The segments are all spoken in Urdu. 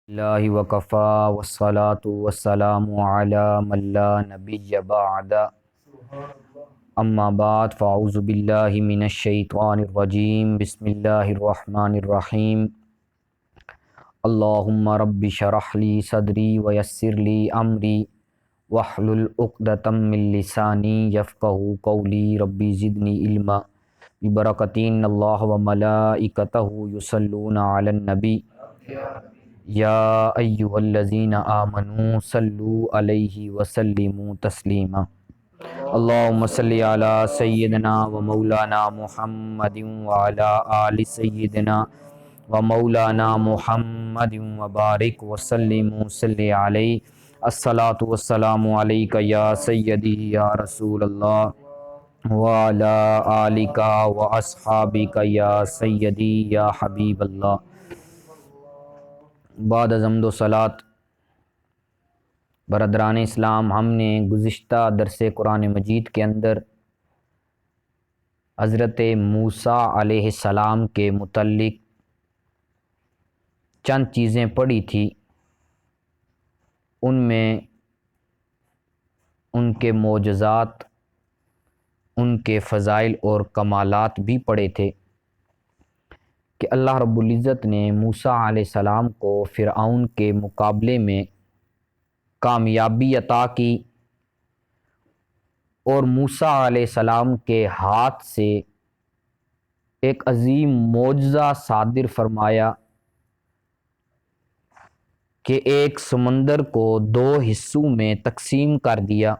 اللہ وکفا والصلاة والسلام علی من لا نبی بعد اما بعد فاعوذ باللہ من الشیطان الرجیم بسم اللہ الرحمن الرحیم اللہم رب شرح لی صدری ویسر لی امری واحلل عقدۃ من لسانی یفقہوا قولی ربی زدنی علما ببرکۃ ان اللہ وملائکتہ یصلون علی النبی یا ایہا الذین آمنوا صلوا علیہ وسلموا تسلیما اللہم صلی علی سیدنا و مولانا محمد وعلی آل سیدنا و مولانا محمد وبارک وسلم صلی علیہ الصلاۃ والسلام علیک یا سیدی یا رسول اللہ وعلی آلک و اصحابک یا سیدی یا حبیب اللہ۔ بعد از حمد و صلات برادران اسلام، ہم نے گزشتہ درس قرآن مجید کے اندر حضرت موسیٰ علیہ السلام کے متعلق چند چیزیں پڑھی تھی، ان میں ان کے معجزات، ان کے فضائل اور کمالات بھی پڑھے تھے کہ اللہ رب العزت نے موسیٰ علیہ السلام کو فرعون کے مقابلے میں کامیابی عطا کی اور موسیٰ علیہ السلام کے ہاتھ سے ایک عظیم معجزہ صادر فرمایا کہ ایک سمندر کو دو حصوں میں تقسیم کر دیا۔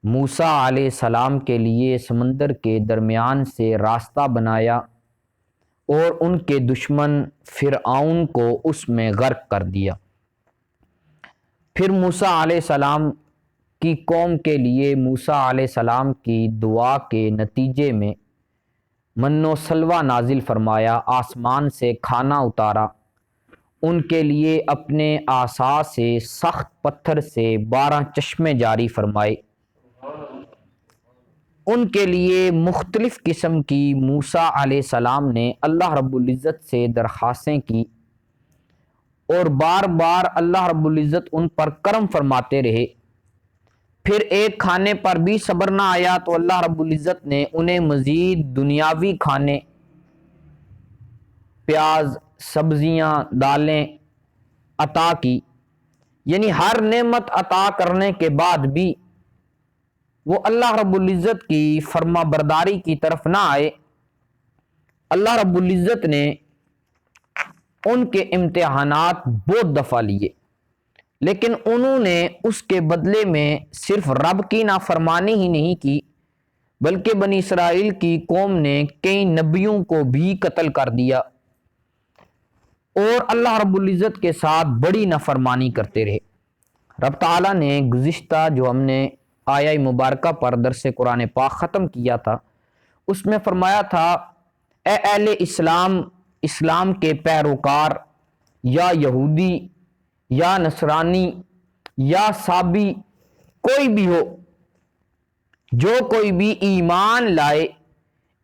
موسیٰ علیہ السلام کے لیے سمندر کے درمیان سے راستہ بنایا اور ان کے دشمن فرعون کو اس میں غرق کر دیا۔ پھر موسیٰ علیہ السلام کی قوم کے لیے موسیٰ علیہ السلام کی دعا کے نتیجے میں من و سلوہ نازل فرمایا، آسمان سے کھانا اتارا، ان کے لیے اپنے عصا سے سخت پتھر سے 12 چشمے جاری فرمائے، ان کے لیے مختلف قسم کی موسیٰ علیہ السلام نے اللہ رب العزت سے درخواستیں کی اور بار بار اللہ رب العزت ان پر کرم فرماتے رہے۔ پھر ایک کھانے پر بھی صبر نہ آیا تو اللہ رب العزت نے انہیں مزید دنیاوی کھانے، پیاز، سبزیاں، دالیں عطا کی، یعنی ہر نعمت عطا کرنے کے بعد بھی وہ اللہ رب العزت کی فرما برداری کی طرف نہ آئے۔ اللہ رب العزت نے ان کے امتحانات بہت دفعہ لیے، لیکن انہوں نے اس کے بدلے میں صرف رب کی نافرمانی ہی نہیں کی، بلکہ بنی اسرائیل کی قوم نے کئی نبیوں کو بھی قتل کر دیا اور اللہ رب العزت کے ساتھ بڑی نافرمانی کرتے رہے۔ رب تعالیٰ نے گزشتہ جو ہم نے آیہ مبارکہ پر درس قرآن پاک ختم کیا تھا، اس میں فرمایا تھا، اے اہل اسلام، اسلام کے پیروکار، یا یہودی یا نصرانی یا صابی کوئی بھی ہو، جو کوئی بھی ایمان لائے،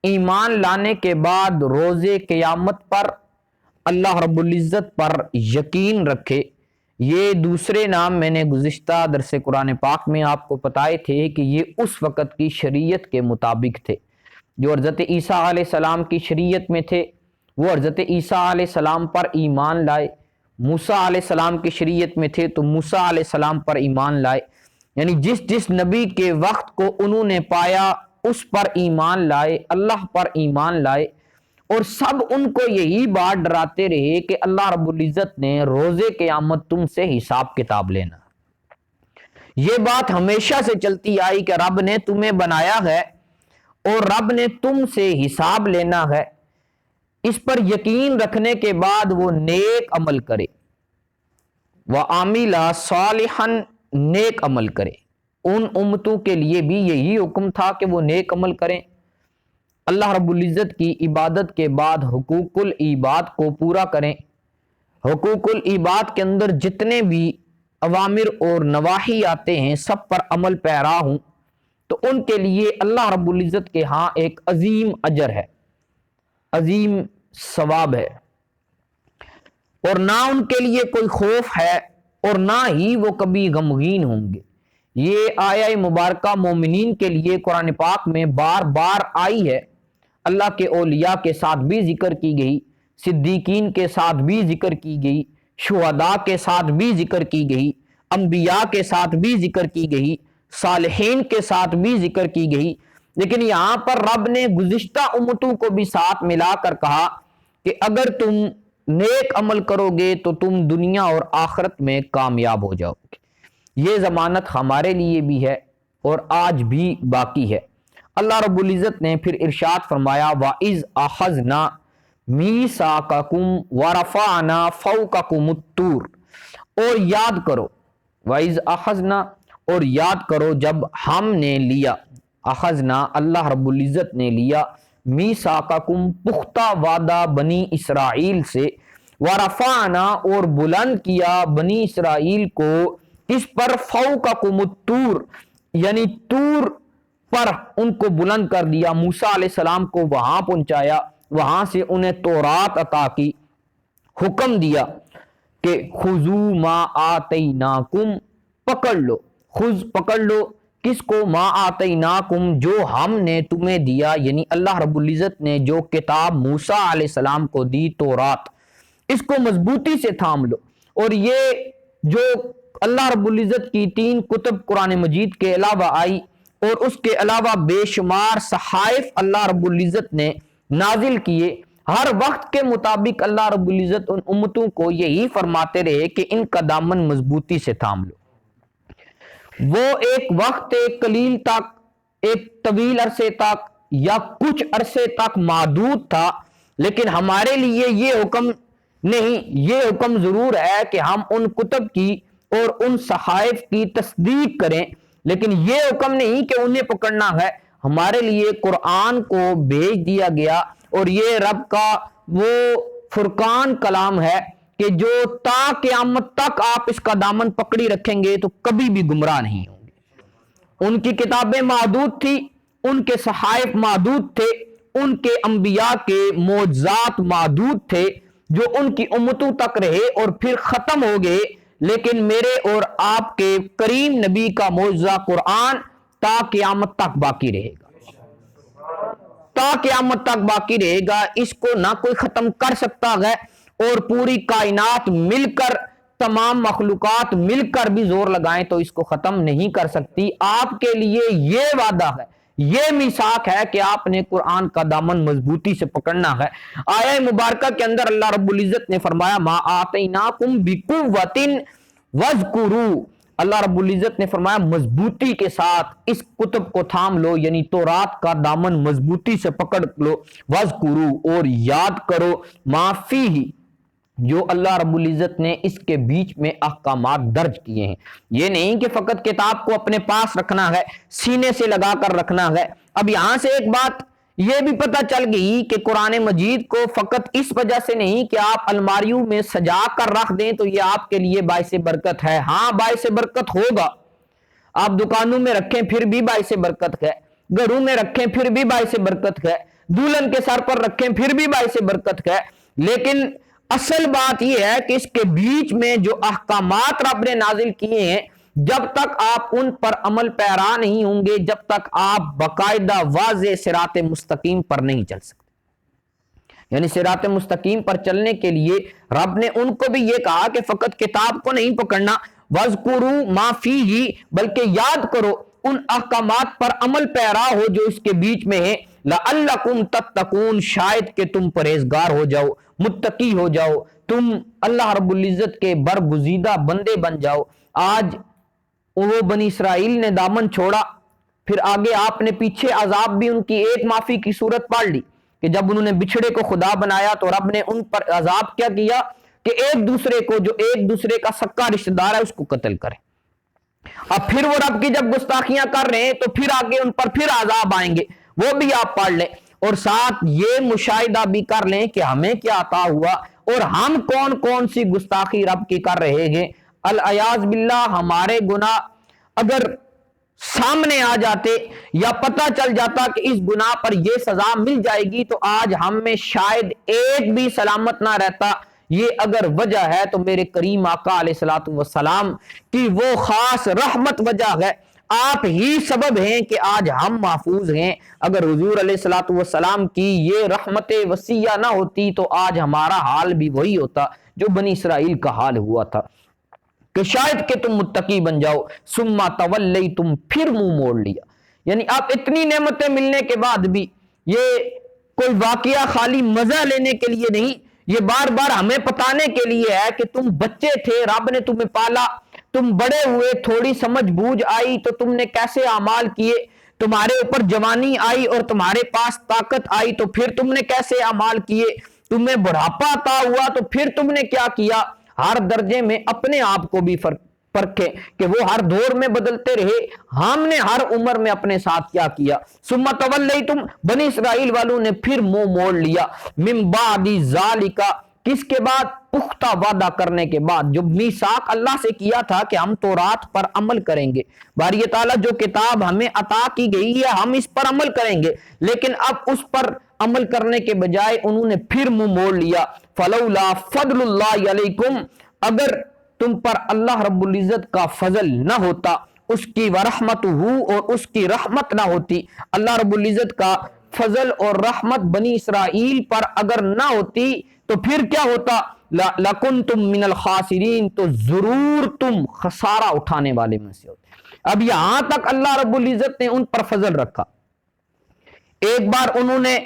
ایمان لانے کے بعد روز قیامت پر اللہ رب العزت پر یقین رکھے۔ یہ دوسرے نام میں نے گزشتہ درس قرآن پاک میں آپ کو بتائے تھے کہ یہ اس وقت کی شریعت کے مطابق تھے۔ جو حضرت عیسیٰ علیہ السلام کی شریعت میں تھے وہ حضرت عیسیٰ علیہ السلام پر ایمان لائے، موسیٰ علیہ السلام کی شریعت میں تھے تو موسیٰ علیہ السلام پر ایمان لائے، یعنی جس جس نبی کے وقت کو انہوں نے پایا اس پر ایمان لائے، اللہ پر ایمان لائے، اور سب ان کو یہی بات ڈراتے رہے کہ اللہ رب العزت نے روز قیامت تم سے حساب کتاب لینا۔ یہ بات ہمیشہ سے چلتی آئی کہ رب نے تمہیں بنایا ہے اور رب نے تم سے حساب لینا ہے۔ اس پر یقین رکھنے کے بعد وہ نیک عمل کرے، وَعَمِلَ صَالِحًا، نیک عمل کرے۔ ان امتوں کے لیے بھی یہی حکم تھا کہ وہ نیک عمل کریں، اللہ رب العزت کی عبادت کے بعد حقوق العباد کو پورا کریں، حقوق العباد کے اندر جتنے بھی اوامر اور نواہی آتے ہیں سب پر عمل پیرا ہوں، تو ان کے لیے اللہ رب العزت کے ہاں ایک عظیم اجر ہے، عظیم ثواب ہے۔ اور نہ ان کے لیے کوئی خوف ہے اور نہ ہی وہ کبھی غمگین ہوں گے۔ یہ آیہ مبارکہ مومنین کے لیے قرآن پاک میں بار بار آئی ہے۔ اللہ کے اولیاء کے ساتھ بھی ذکر کی گئی، صدیقین کے ساتھ بھی ذکر کی گئی، شہداء کے ساتھ بھی ذکر کی گئی، انبیاء کے ساتھ بھی ذکر کی گئی، صالحین کے ساتھ بھی ذکر کی گئی۔ لیکن یہاں پر رب نے گزشتہ امتوں کو بھی ساتھ ملا کر کہا کہ اگر تم نیک عمل کرو گے تو تم دنیا اور آخرت میں کامیاب ہو جاؤ گے۔ یہ ضمانت ہمارے لیے بھی ہے اور آج بھی باقی ہے۔ اللہ رب العزت نے پھر ارشاد فرمایا وَإِذْ أَخَذْنَا مِيثَاقَكُمْ وَرَفَعْنَا فَوْقَكُمُ الطُّورَ، اور یاد کرو، وَإِذْ أَخَذْنَا، اور یاد کرو جب ہم نے لیا، اخذنا اللہ رب العزت نے لیا، میثاقکم پختہ وعدہ بنی اسرائیل سے، ورفعنا اور بلند کیا بنی اسرائیل کو اس پر فوقکم الطور، یعنی طور پر ان کو بلند کر دیا، موسیٰ علیہ السلام کو وہاں پہنچایا، وہاں سے انہیں تورات عطا کی، حکم دیا کہ خذوا ما آتیناکم، پکڑ لو، خذ پکڑ لو، کس کو؟ ما آتیناکم، جو ہم نے تمہیں دیا، یعنی اللہ رب العزت نے جو کتاب موسیٰ علیہ السلام کو دی، تورات، اس کو مضبوطی سے تھام لو۔ اور یہ جو اللہ رب العزت کی 3 کتب قرآن مجید کے علاوہ آئی، اور اس کے علاوہ بے شمار صحائف اللہ رب العزت نے نازل کیے، ہر وقت کے مطابق اللہ رب العزت ان امتوں کو یہی فرماتے رہے کہ ان کا دامن مضبوطی سے تھام لو۔ وہ ایک وقت، ایک قلیل تک، ایک طویل عرصے تک یا کچھ عرصے تک محدود تھا، لیکن ہمارے لیے یہ حکم نہیں، یہ حکم ضرور ہے کہ ہم ان کتب کی اور ان صحائف کی تصدیق کریں، لیکن یہ حکم نہیں کہ انہیں پکڑنا ہے۔ ہمارے لیے قرآن کو بھیج دیا گیا، اور یہ رب کا وہ فرقان کلام ہے کہ جو تا قیامت تک آپ اس کا دامن پکڑی رکھیں گے تو کبھی بھی گمراہ نہیں ہوں گے۔ ان کی کتابیں محدود تھی، ان کے صحائف محدود تھے، ان کے انبیاء کے معجزات محدود تھے جو ان کی امتوں تک رہے اور پھر ختم ہو گئے، لیکن میرے اور آپ کے کریم نبی کا معجزہ قرآن تا قیامت تک باقی رہے گا، تا قیامت تک باقی رہے گا۔ اس کو نہ کوئی ختم کر سکتا ہے، اور پوری کائنات مل کر، تمام مخلوقات مل کر بھی زور لگائیں تو اس کو ختم نہیں کر سکتی۔ آپ کے لیے یہ وعدہ ہے، یہ میثاق ہے کہ آپ نے قرآن کا دامن مضبوطی سے پکڑنا ہے۔ آیہ مبارکہ کے اندر اللہ رب العزت نے فرمایا ما آتیناکم بقوۃ واذکروا، اللہ رب العزت نے فرمایا مضبوطی کے ساتھ اس کتب کو تھام لو، یعنی تورات کا دامن مضبوطی سے پکڑ لو، واذکروا، اور یاد کرو، ما فیہ، جو اللہ رب العزت نے اس کے بیچ میں احکامات درج کیے ہیں۔ یہ نہیں کہ فقط کتاب کو اپنے پاس رکھنا ہے، سینے سے لگا کر رکھنا ہے۔ اب یہاں سے ایک بات یہ بھی پتہ چل گئی کہ قرآن مجید کو فقط اس وجہ سے نہیں کہ آپ الماریوں میں سجا کر رکھ دیں تو یہ آپ کے لیے باعث برکت ہے۔ ہاں باعث برکت ہوگا، آپ دکانوں میں رکھیں پھر بھی باعث برکت ہے، گھروں میں رکھیں پھر بھی باعث برکت ہے، دلہن کے سر پر رکھیں پھر بھی باعث برکت ہے، لیکن اصل بات یہ ہے کہ اس کے بیچ میں جو احکامات رب نے نازل کیے ہیں، جب تک آپ ان پر عمل پیرا نہیں ہوں گے، جب تک آپ باقاعدہ واضح صراط مستقیم پر نہیں چل سکتے۔ یعنی صراط مستقیم پر چلنے کے لیے رب نے ان کو بھی یہ کہا کہ فقط کتاب کو نہیں پکڑنا، وَاذْكُرُوا مَا فِيهِ، بلکہ یاد کرو، ان احکامات پر عمل پیرا ہو جو اس کے بیچ میں ہے، لَعَلَّكُمْ تَتَّقُونَ، شاید کہ تم پرہیزگار ہو جاؤ، متقی ہو جاؤ، تم اللہ رب العزت کے برگزیدہ بندے بن جاؤ۔ آج وہ بنی اسرائیل نے دامن چھوڑا، پھر آگے آپ نے پیچھے عذاب بھی ان کی ایک معافی کی صورت پاڑ لی کہ جب انہوں نے بچھڑے کو خدا بنایا تو رب نے ان پر عذاب کیا کیا کہ ایک دوسرے کو، جو ایک دوسرے کا سکا رشتہ دار ہے، اس کو قتل کریں۔ اب پھر وہ رب کی جب گستاخیاں کر رہے ہیں تو پھر آگے ان پر پھر عذاب آئیں گے، وہ بھی آپ پڑھ لیں، اور ساتھ یہ مشاہدہ بھی کر لیں کہ ہمیں کیا عطا ہوا اور ہم کون کون سی گستاخی رب کی کر رہے ہیں۔ العیاذ باللہ، ہمارے گناہ اگر سامنے آ جاتے یا پتہ چل جاتا کہ اس گناہ پر یہ سزا مل جائے گی تو آج ہم میں شاید ایک بھی سلامت نہ رہتا، یہ اگر وجہ ہے تو میرے کریم آقا علیہ الصلوۃ والسلام کی وہ خاص رحمت وجہ ہے، آپ ہی سبب ہیں کہ آج ہم محفوظ ہیں۔ اگر حضور علیہ الصلوۃ والسلام کی یہ رحمت وسیع نہ ہوتی تو آج ہمارا حال بھی وہی ہوتا جو بنی اسرائیل کا حال ہوا تھا، کہ شاید کہ تم متقی بن جاؤ، ثم تولیتم، پھر منہ موڑ لیا۔ یعنی آپ اتنی نعمتیں ملنے کے بعد بھی، یہ کوئی واقعہ خالی مزہ لینے کے لیے نہیں، یہ بار بار ہمیں بتانے کے لیے ہے کہ تم بچے تھے، رب نے تمہیں پالا، تم بڑے ہوئے، تھوڑی سمجھ بوجھ آئی تو تم نے کیسے اعمال کیے، تمہارے اوپر جوانی آئی اور تمہارے پاس طاقت آئی تو پھر تم نے کیسے اعمال کیے، تمہیں بڑھاپا عطا ہوا تو پھر تم نے کیا کیا۔ ہر درجے میں اپنے آپ کو بھی پرکھیں کہ وہ ہر دور میں بدلتے رہے، ہم نے ہر عمر میں اپنے ساتھ کیا کیا۔ ثم تولیتم، بنی اسرائیل والوں نے پھر منہ موڑ لیا، من بعد ذالک، کس کے بعد؟ پختہ وعدہ کرنے کے بعد، جو میثاق اللہ سے کیا تھا کہ ہم تورات پر عمل کریں گے، باری تعالیٰ جو کتاب ہمیں عطا کی گئی ہے ہم اس پر عمل کریں گے، لیکن اب اس پر عمل کرنے کے بجائے انہوں نے پھر منہ موڑ لیا۔ فلولا فضل اللہ علیکم، اگر تم پر اللہ رب العزت کا فضل نہ ہوتا، اس کی ورحمتہ، اور اس کی رحمت نہ ہوتی، اللہ رب العزت کا فضل اور رحمت بنی اسرائیل پر اگر نہ ہوتی تو پھر کیا ہوتا؟ لَكُنْتُم مِّنَ الْخَاسِرِينَ، تو ضرور تم خسارہ اٹھانے والے میں سے ہوتے۔ اب یہاں تک اللہ رب العزت نے ان پر فضل رکھا۔ ایک بار انہوں نے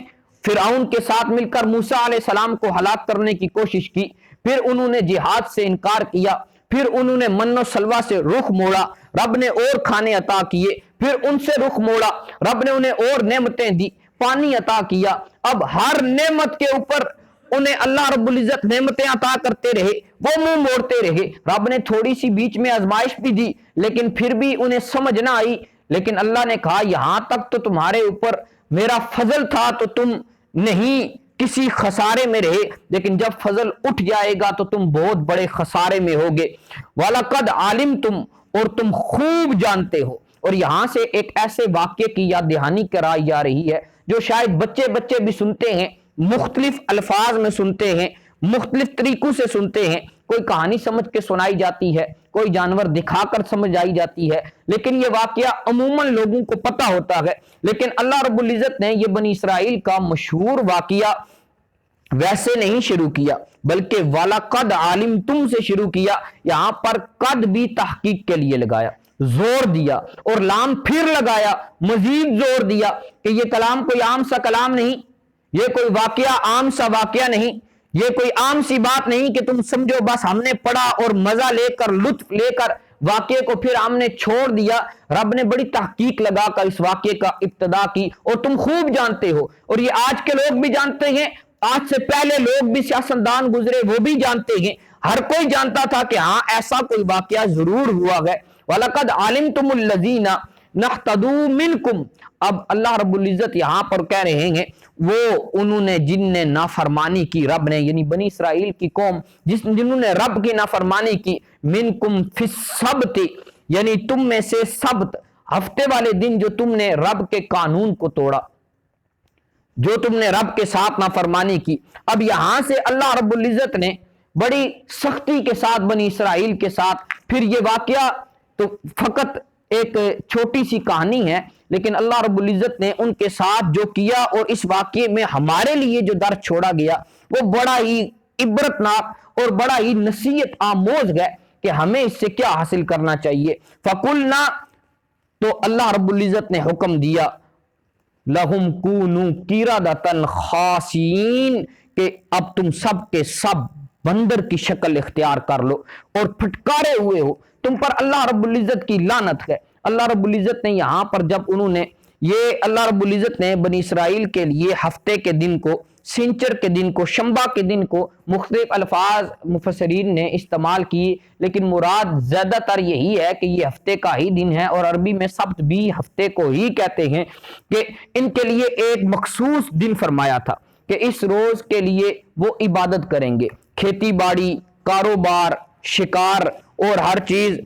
فرعون کے ساتھ مل کر موسیٰ علیہ السلام کو ہلاک کرنے کی کوشش کی، پھر انہوں نے جہاد سے انکار کیا، پھر انہوں نے من و سلوہ سے رخ موڑا، رب نے اور کھانے عطا کیے، پھر ان سے رخ موڑا، رب نے انہیں اور نعمتیں دی، پانی عطا کیا۔ اب ہر نعمت کے اوپر انہیں اللہ رب العزت نعمتیں عطا کرتے رہے، وہ منہ موڑتے رہے۔ رب نے تھوڑی سی بیچ میں آزمائش بھی دی لیکن پھر بھی انہیں سمجھ نہ آئی، لیکن اللہ نے کہا یہاں تک تو تمہارے اوپر میرا فضل تھا تو تم نہیں کسی خسارے میں رہے، لیکن جب فضل اٹھ جائے گا تو تم بہت بڑے خسارے میں ہوگے۔ وَلَقَدْ عَلِمْتُمْ، اور تم خوب جانتے ہو۔ اور یہاں سے ایک ایسے واقعے کی یاد دہانی کرائی جا رہی ہے جو شاید بچے بچے بھی سنتے ہیں، مختلف الفاظ میں سنتے ہیں، مختلف طریقوں سے سنتے ہیں، کوئی کہانی سمجھ کے سنائی جاتی ہے، کوئی جانور دکھا کر سمجھ آئی جاتی ہے، لیکن یہ واقعہ عموماً لوگوں کو پتہ ہوتا ہے۔ لیکن اللہ رب العزت نے یہ بنی اسرائیل کا مشہور واقعہ ویسے نہیں شروع کیا بلکہ وَلَقَدْ عَلِمْتُمْ سے شروع کیا۔ یہاں پر قد بھی تحقیق کے لیے لگایا، زور دیا، اور لام پھر لگایا، مزید زور دیا کہ یہ کلام کوئی عام سا کلام نہیں، یہ کوئی واقعہ عام سا واقعہ نہیں، یہ کوئی عام سی بات نہیں کہ تم سمجھو بس ہم نے پڑھا اور مزہ لے کر لطف لے کر واقعے کو پھر ہم نے چھوڑ دیا۔ رب نے بڑی تحقیق لگا کر اس واقعے کا ابتدا کی، اور تم خوب جانتے ہو، اور یہ آج کے لوگ بھی جانتے ہیں، آج سے پہلے لوگ بھی سیاستدان گزرے وہ بھی جانتے ہیں، ہر کوئی جانتا تھا کہ ہاں ایسا کوئی واقعہ ضرور ہوا ہے۔ وَلَقَدْ عَلِمْتُمُ الَّذِينَ نَحْتَدُوا مِنْكُمْ، اب اللہ رب العزت یہاں پر کہہ رہے ہیں وہ انہوں نے جن نے نافرمانی کی، رب نے یعنی بنی اسرائیل کی قوم جنہوں نے رب کی نافرمانی کی، منکم فی السبت، یعنی تم میں سے سبت، ہفتے والے دن جو تم نے رب کے قانون کو توڑا، جو تم نے رب کے ساتھ نافرمانی کی۔ اب یہاں سے اللہ رب العزت نے بڑی سختی کے ساتھ بنی اسرائیل کے ساتھ، پھر یہ واقعہ تو فقط ایک چھوٹی سی کہانی ہے لیکن اللہ رب العزت نے ان کے ساتھ جو کیا اور اس واقعے میں ہمارے لیے جو درس چھوڑا گیا وہ بڑا ہی عبرتناک اور بڑا ہی نصیحت آموز ہے کہ ہمیں اس سے کیا حاصل کرنا چاہیے۔ فَقُلْنَا، تو اللہ رب العزت نے حکم دیا، لَهُمْ كُونُوا قِرَدَةً خَاسِئِينَ، کہ اب تم سب کے سب بندر کی شکل اختیار کر لو اور پھٹکارے ہوئے ہو، تم پر اللہ رب العزت کی لعنت ہے۔ اللہ رب العزت نے یہاں پر جب انہوں نے یہ اللہ رب العزت نے بنی اسرائیل کے لیے ہفتے کے دن کو، سنچر کے دن کو، شنبہ کے دن کو، مختلف الفاظ مفسرین نے استعمال کی لیکن مراد زیادہ تر یہی ہے کہ یہ ہفتے کا ہی دن ہے، اور عربی میں سبت بھی ہفتے کو ہی کہتے ہیں، کہ ان کے لیے ایک مخصوص دن فرمایا تھا کہ اس روز کے لیے وہ عبادت کریں گے، کھیتی باڑی، کاروبار، شکار اور ہر چیز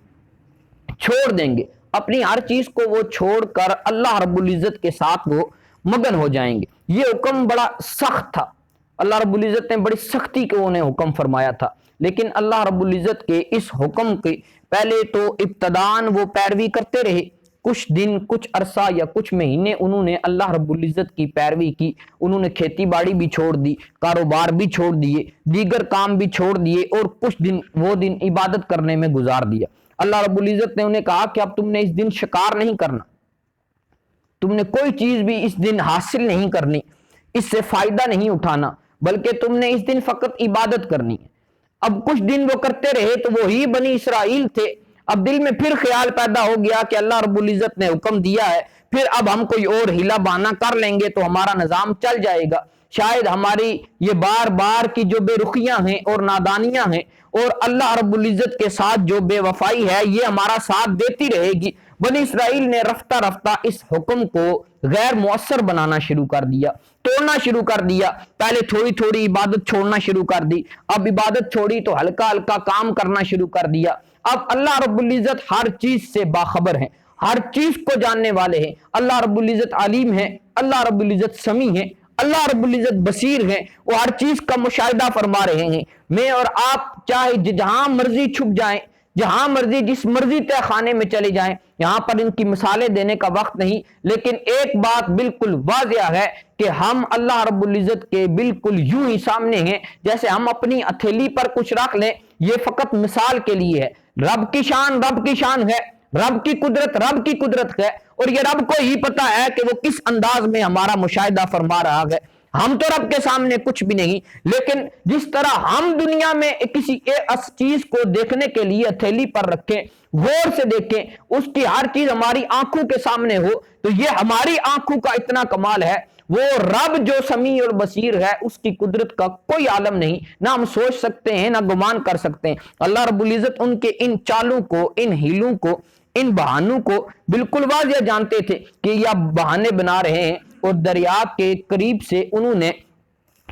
چھوڑ دیں گے، اپنی ہر چیز کو وہ چھوڑ کر اللہ رب العزت کے ساتھ وہ مگن ہو جائیں گے۔ یہ حکم بڑا سخت تھا، اللہ رب العزت نے بڑی سختی کو انہیں حکم فرمایا تھا، لیکن اللہ رب العزت کے اس حکم کے پہلے تو ابتدان وہ پیروی کرتے رہے، کچھ دن، کچھ عرصہ یا کچھ مہینے انہوں نے اللہ رب العزت کی پیروی کی، انہوں نے کھیتی باڑی بھی چھوڑ دی، کاروبار بھی چھوڑ دیے، دیگر کام بھی چھوڑ دیے، اور کچھ دن وہ دن عبادت کرنے میں گزار دیا۔ اللہ رب العزت نے انہیں کہا کہ اب تم نے اس دن شکار نہیں کرنا، تم نے کوئی چیز بھی اس دن حاصل نہیں کرنی، اس سے فائدہ نہیں اٹھانا، بلکہ تم نے اس دن فقط عبادت کرنی ہے۔ اب کچھ دن وہ کرتے رہے تو وہی بنی اسرائیل تھے، اب دل میں پھر خیال پیدا ہو گیا کہ اللہ رب العزت نے حکم دیا ہے، پھر اب ہم کوئی اور ہیلا بہانہ کر لیں گے تو ہمارا نظام چل جائے گا، شاید ہماری یہ بار بار کی جو بے رخیاں ہیں اور نادانیاں ہیں اور اللہ رب العزت کے ساتھ جو بے وفائی ہے یہ ہمارا ساتھ دیتی رہے گی۔ بنی اسرائیل نے رفتہ رفتہ اس حکم کو غیر مؤثر بنانا شروع کر دیا، توڑنا شروع کر دیا۔ پہلے تھوڑی تھوڑی عبادت چھوڑنا شروع کر دی، اب عبادت چھوڑی تو ہلکا ہلکا کام کرنا شروع کر دیا۔ اب اللہ رب العزت ہر چیز سے باخبر ہیں، ہر چیز کو جاننے والے ہیں، اللہ رب العزت علیم ہے، اللہ رب العزت سمیع ہے، اللہ رب العزت بصیر ہے، وہ ہر چیز کا مشاہدہ فرما رہے ہیں۔ میں اور آپ چاہے جہاں مرضی چھپ جائیں، جہاں مرضی جس مرضی تہ خانے میں چلے جائیں، یہاں پر ان کی مثالیں دینے کا وقت نہیں، لیکن ایک بات بالکل واضح ہے کہ ہم اللہ رب العزت کے بالکل یوں ہی سامنے ہیں جیسے ہم اپنی ہتھیلی پر کچھ رکھ لیں، یہ فقط مثال کے لیے ہے۔ رب کی شان رب کی شان ہے، رب کی قدرت ہے، اور یہ رب کو ہی پتا ہے کہ وہ کس انداز میں ہمارا مشاہدہ فرما رہا ہے۔ ہم تو رب کے سامنے کچھ بھی نہیں، لیکن جس طرح ہم دنیا میں کسی ایک چیز کو دیکھنے کے لیے ہتھیلی پر رکھیں، غور سے دیکھیں، اس کی ہر چیز ہماری آنکھوں کے سامنے ہو، تو یہ ہماری آنکھوں کا اتنا کمال ہے۔ وہ رب جو سمیع اور بصیر ہے، اس کی قدرت کا کوئی عالم نہیں، نہ ہم سوچ سکتے ہیں نہ گمان کر سکتے ہیں۔ اللہ رب العزت ان کے ان چالوں کو، ان ہیلوں کو، ان بہانوں کو بالکل واضح جانتے تھے کہ یہ بہانے بنا رہے ہیں، اور دریا کے قریب سے انہوں نے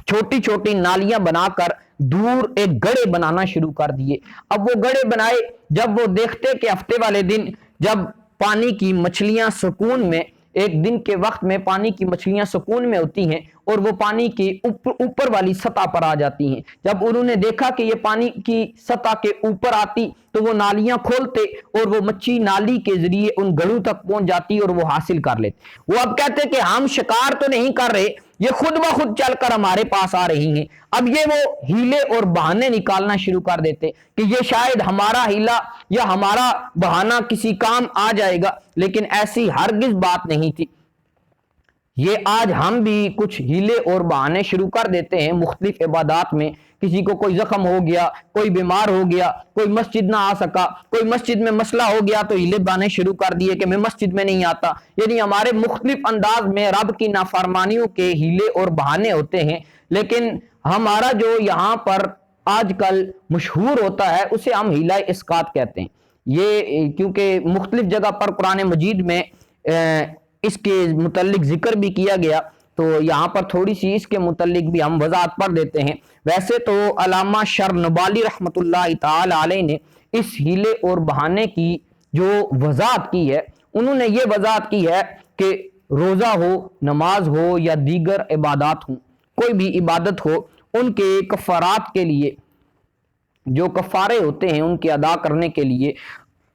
چھوٹی چھوٹی نالیاں بنا کر دور ایک گڑھے بنانا شروع کر دیے۔ اب وہ گڑھے بنائے، جب وہ دیکھتے کہ ہفتے والے دن جب پانی کی مچھلیاں سکون میں، ایک دن کے وقت میں پانی کی مچھلیاں سکون میں ہوتی ہیں اور وہ پانی کی اوپر والی سطح پر آ جاتی ہیں، جب انہوں نے دیکھا کہ یہ پانی کی سطح کے اوپر آتی تو وہ نالیاں کھولتے اور وہ مچھی نالی کے ذریعے ان گڑھوں تک پہنچ جاتی اور وہ حاصل کر لیتے۔ وہ اب کہتے کہ ہم شکار تو نہیں کر رہے، یہ خود بخود چل کر ہمارے پاس آ رہی ہیں۔ اب یہ وہ ہیلے اور بہانے نکالنا شروع کر دیتے کہ یہ شاید ہمارا ہیلا یا ہمارا بہانہ کسی کام آ جائے گا، لیکن ایسی ہرگز بات نہیں تھی۔ یہ آج ہم بھی کچھ ہیلے اور بہانے شروع کر دیتے ہیں مختلف عبادات میں، کسی کو کوئی زخم ہو گیا، کوئی بیمار ہو گیا، کوئی مسجد نہ آ سکا، کوئی مسجد میں مسئلہ ہو گیا تو ہیلے بہانے شروع کر دیے کہ میں مسجد میں نہیں آتا، یعنی ہمارے مختلف انداز میں رب کی نافرمانیوں کے ہیلے اور بہانے ہوتے ہیں۔ لیکن ہمارا جو یہاں پر آج کل مشہور ہوتا ہے اسے ہم ہیلہ اسقاط کہتے ہیں۔ یہ کیونکہ مختلف جگہ پر قرآن مجید میں اس کے متعلق ذکر بھی کیا گیا، تو یہاں پر تھوڑی سی اس کے متعلق بھی ہم وضاحت پڑھ دیتے ہیں۔ ویسے تو علامہ شرنبالی رحمۃ اللہ تعالی علیہ نے اس ہیلے اور بہانے کی جو وضاحت کی ہے، انہوں نے یہ وضاحت کی ہے کہ روزہ ہو، نماز ہو یا دیگر عبادات ہوں، کوئی بھی عبادت ہو، ان کے کفارات کے لیے جو کفارے ہوتے ہیں ان کے ادا کرنے کے لیے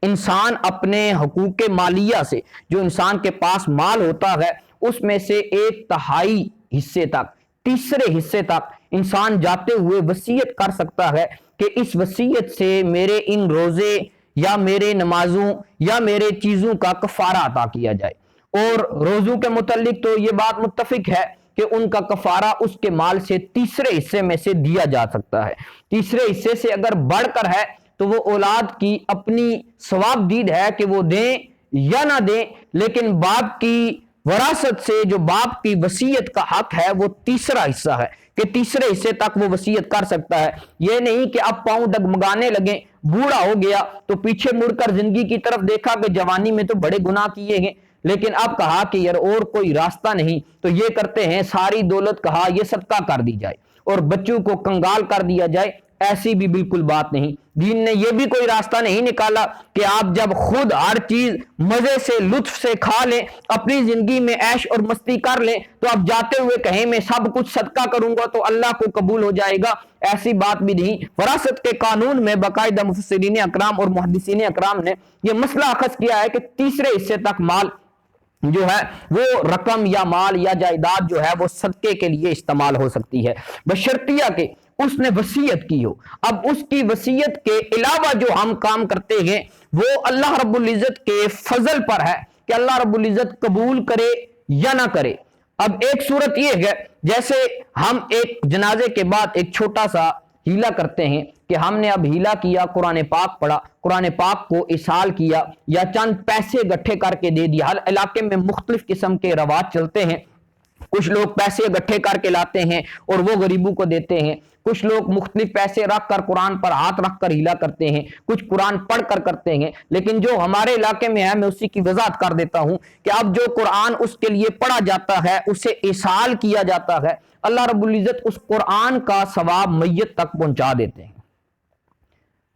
انسان اپنے حقوق مالیہ سے، جو انسان کے پاس مال ہوتا ہے اس میں سے 1/3 حصے تک، تیسرے حصے تک انسان جاتے ہوئے وصیت کر سکتا ہے کہ اس وصیت سے میرے ان روزے یا میرے نمازوں یا میرے چیزوں کا کفارہ عطا کیا جائے۔ اور روزوں کے متعلق تو یہ بات متفق ہے کہ ان کا کفارہ اس کے مال سے تیسرے حصے میں سے دیا جا سکتا ہے۔ تیسرے حصے سے اگر بڑھ کر ہے تو وہ اولاد کی اپنی ثواب دید ہے کہ وہ دیں یا نہ دیں، لیکن باپ کی وراثت سے جو باپ کی وصیت کا حق ہے وہ تیسرا حصہ ہے کہ تیسرے حصے تک وہ وصیت کر سکتا ہے۔ یہ نہیں کہ اب پاؤں ڈگمگانے لگیں، بوڑھا ہو گیا تو پیچھے مڑ کر زندگی کی طرف دیکھا کہ جوانی میں تو بڑے گناہ کیے ہیں، لیکن اب کہا کہ یار اور کوئی راستہ نہیں، تو یہ کرتے ہیں ساری دولت کہا یہ صدقہ کر دی جائے اور بچوں کو کنگال کر دیا جائے۔ ایسی بھی بالکل بات نہیں. دین نے یہ بھی کوئی راستہ نہیں نکالا کہ آپ جب خود ہر چیز مزے سے لطف سے کھا لیں, اپنی زندگی میں عیش اور مستی کر لیں, تو اب جاتے ہوئے کہیں میں سب کچھ صدقہ کروں گا تو اللہ کو قبول ہو جائے گا. ایسی بات بھی نہیں. وراثت کے قانون میں باقاعدہ مفسرین اکرام اور محدثین اکرام نے یہ مسئلہ اخذ کیا ہے کہ تیسرے حصے تک مال جو ہے وہ رقم یا مال یا جائیداد جو ہے وہ صدقے کے لیے استعمال ہو سکتی ہے, بشرطیہ کہ اس نے وصیت کی ہو. اب اس کی وصیت کے علاوہ جو ہم کام کرتے ہیں وہ اللہ رب العزت کے فضل پر ہے کہ اللہ رب العزت قبول کرے یا نہ کرے. اب ایک صورت یہ ہے جیسے ہم ایک جنازے کے بعد ایک چھوٹا سا ہیلا کرتے ہیں کہ ہم نے اب ہیلا کیا, قرآن پاک پڑھا, قرآن پاک کو اصال کیا یا چند پیسے اکٹھے کر کے دے دیا. ہر علاقے میں مختلف قسم کے رواج چلتے ہیں. کچھ لوگ پیسے اکٹھے کر کے لاتے ہیں اور وہ غریبوں کو دیتے ہیں, کچھ لوگ مختلف پیسے رکھ کر قرآن پر ہاتھ رکھ کر ہیلا کرتے ہیں, کچھ قرآن پڑھ کر کرتے ہیں. لیکن جو ہمارے علاقے میں ہے میں اسی کی وضاحت کر دیتا ہوں کہ اب جو قرآن اس کے لیے پڑھا جاتا ہے اسے اصال کیا جاتا ہے, اللہ رب العزت اس قرآن کا ثواب میت تک پہنچا دیتے ہیں,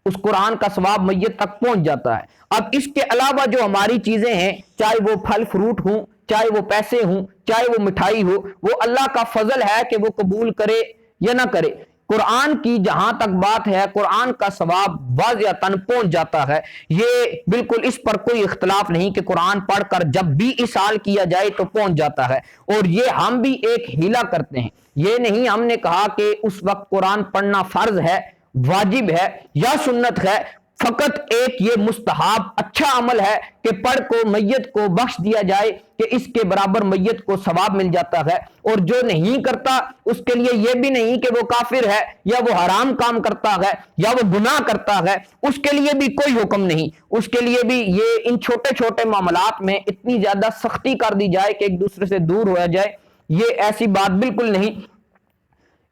اس قرآن کا ثواب میت تک پہنچ جاتا ہے. اب اس کے علاوہ جو ہماری چیزیں ہیں, چاہے وہ پھل فروٹ ہوں, چاہے وہ پیسے ہوں, چاہے وہ مٹھائی ہو, وہ اللہ کا فضل ہے کہ وہ قبول کرے یا نہ کرے. قرآن کی جہاں تک بات ہے قرآن کا ثواب واضحتاً پہنچ جاتا ہے. یہ بالکل اس پر کوئی اختلاف نہیں کہ قرآن پڑھ کر جب بھی اصال کیا جائے تو پہنچ جاتا ہے. اور یہ ہم بھی ایک ہیلا کرتے ہیں, یہ نہیں ہم نے کہا کہ اس وقت قرآن پڑھنا فرض ہے, واجب ہے یا سنت ہے, فقط ایک یہ مستحب اچھا عمل ہے کہ پڑھ کو میت کو بخش دیا جائے کہ اس کے برابر میت کو ثواب مل جاتا ہے. اور جو نہیں کرتا اس کے لیے یہ بھی نہیں کہ وہ کافر ہے یا وہ حرام کام کرتا ہے یا وہ گناہ کرتا ہے, اس کے لیے بھی کوئی حکم نہیں. اس کے لیے بھی یہ ان چھوٹے چھوٹے معاملات میں اتنی زیادہ سختی کر دی جائے کہ ایک دوسرے سے دور ہو جائے, یہ ایسی بات بالکل نہیں.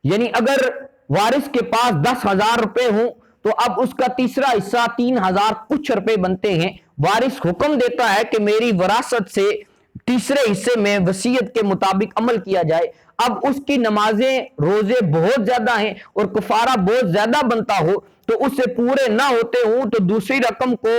یعنی اگر وارث کے پاس 10,000 روپے ہوں تو اب اس کا تیسرا حصہ 3,000 کچھ روپے بنتے ہیں. وارث حکم دیتا ہے کہ میری وراثت سے تیسرے حصے میں وصیت کے مطابق عمل کیا جائے. اب اس کی نمازیں روزے بہت زیادہ ہیں اور کفارہ بہت زیادہ بنتا ہو تو اس سے پورے نہ ہوتے ہوں تو دوسری رقم کو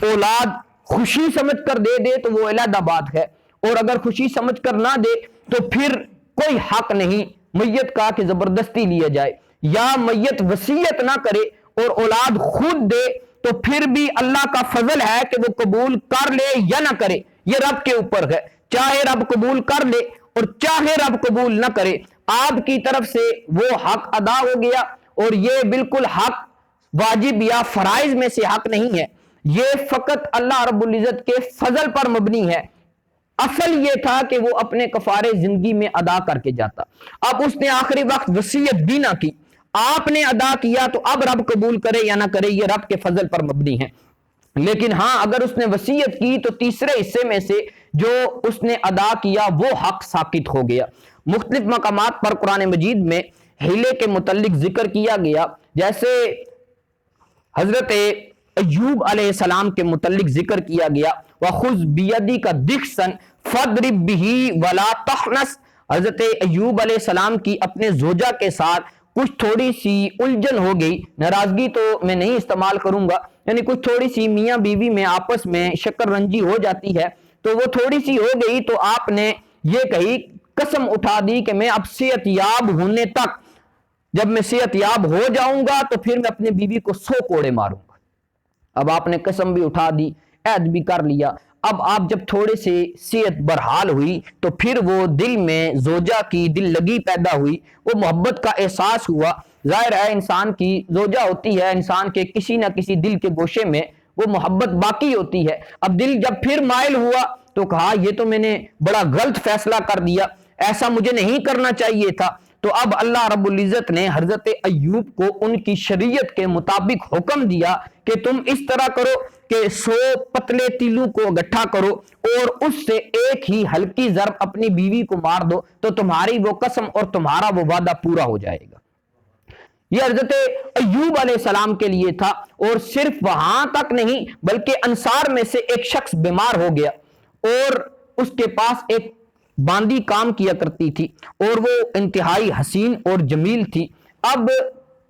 اولاد خوشی سمجھ کر دے دے تو وہ علیحدہ بات ہے, اور اگر خوشی سمجھ کر نہ دے تو پھر کوئی حق نہیں میت کا کہ زبردستی لیا جائے. یا میت وصیت نہ کرے اور اولاد خود دے تو پھر بھی اللہ کا فضل ہے کہ وہ قبول کر لے یا نہ کرے, یہ رب کے اوپر ہے. چاہے رب قبول کر لے اور چاہے رب قبول نہ کرے, آپ کی طرف سے وہ حق ادا ہو گیا. اور یہ بالکل حق واجب یا فرائض میں سے حق نہیں ہے, یہ فقط اللہ رب العزت کے فضل پر مبنی ہے. اصل یہ تھا کہ وہ اپنے کفارے زندگی میں ادا کر کے جاتا. اب اس نے آخری وقت وصیت بھی نہ کی, آپ نے ادا کیا تو اب رب قبول کرے یا نہ کرے یہ رب کے فضل پر مبنی ہے. لیکن ہاں اگر اس نے وصیت کی تو تیسرے حصے میں سے جو اس نے ادا کیا وہ حق ساقط ہو گیا. مختلف مقامات پر قرآن مجید میں ہیلے کے متعلق ذکر کیا گیا, جیسے حضرت ایوب علیہ السلام کے متعلق ذکر کیا گیا وَخُذْ بِيَدِكَ ضِغْثًا فَاضْرِب بِهِ وَلَا تَحْنَثْ. حضرت ایوب علیہ السلام کی اپنے زوجہ کے ساتھ کچھ تھوڑی سی الجھن ہو گئی, ناراضگی تو میں نہیں استعمال کروں گا, یعنی کچھ تھوڑی سی میاں بیوی میں آپس میں شکر رنجی ہو جاتی ہے, تو وہ تھوڑی سی ہو گئی تو آپ نے یہ کہی, قسم اٹھا دی کہ میں اب صحت یاب ہونے تک, جب میں صحت یاب ہو جاؤں گا تو پھر میں اپنے بیوی کو 100 کوڑے ماروں گا. اب آپ نے قسم بھی اٹھا دی, عہد بھی کر لیا. اب آپ جب تھوڑے سے صحت برحال ہوئی تو پھر وہ دل میں زوجہ کی دل لگی پیدا ہوئی, وہ محبت کا احساس ہوا. ظاہر ہے انسان کی زوجہ ہوتی ہے, انسان کے کسی نہ کسی دل کے گوشے میں وہ محبت باقی ہوتی ہے. اب دل جب پھر مائل ہوا تو کہا یہ تو میں نے بڑا غلط فیصلہ کر دیا, ایسا مجھے نہیں کرنا چاہیے تھا. تو اب اللہ رب العزت نے حضرت ایوب کو ان کی شریعت کے مطابق حکم دیا کہ تم اس طرح کرو کہ 100 پتلے تیلوں کو اکٹھا کرو اور اس سے ایک ہی ہلکی ضرب اپنی بیوی کو مار دو تو تمہاری وہ قسم اور تمہارا وہ وعدہ پورا ہو جائے گا. یہ حضرت ایوب علیہ السلام کے لیے تھا, اور صرف وہاں تک نہیں بلکہ انصار میں سے ایک شخص بیمار ہو گیا اور اس کے پاس ایک باندی کام کیا کرتی تھی اور وہ انتہائی حسین اور جمیل تھی. اب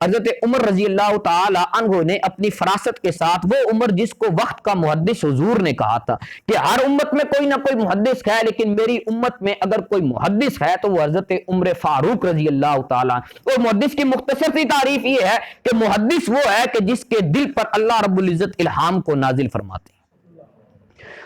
حضرت عمر رضی اللہ تعالی عنہ نے اپنی فراست کے ساتھ، وہ عمر جس کو وقت کا محدث حضور نے کہا تھا کہ ہر امت میں کوئی نہ کوئی محدث ہے، لیکن میری امت میں اگر کوئی محدث ہے تو وہ حضرت عمر فاروق رضی اللہ تعالی عنہ۔ اور محدث کی مختصر سی تعریف یہ ہے کہ محدث وہ ہے کہ جس کے دل پر اللہ رب العزت الہام کو نازل فرماتے ہیں۔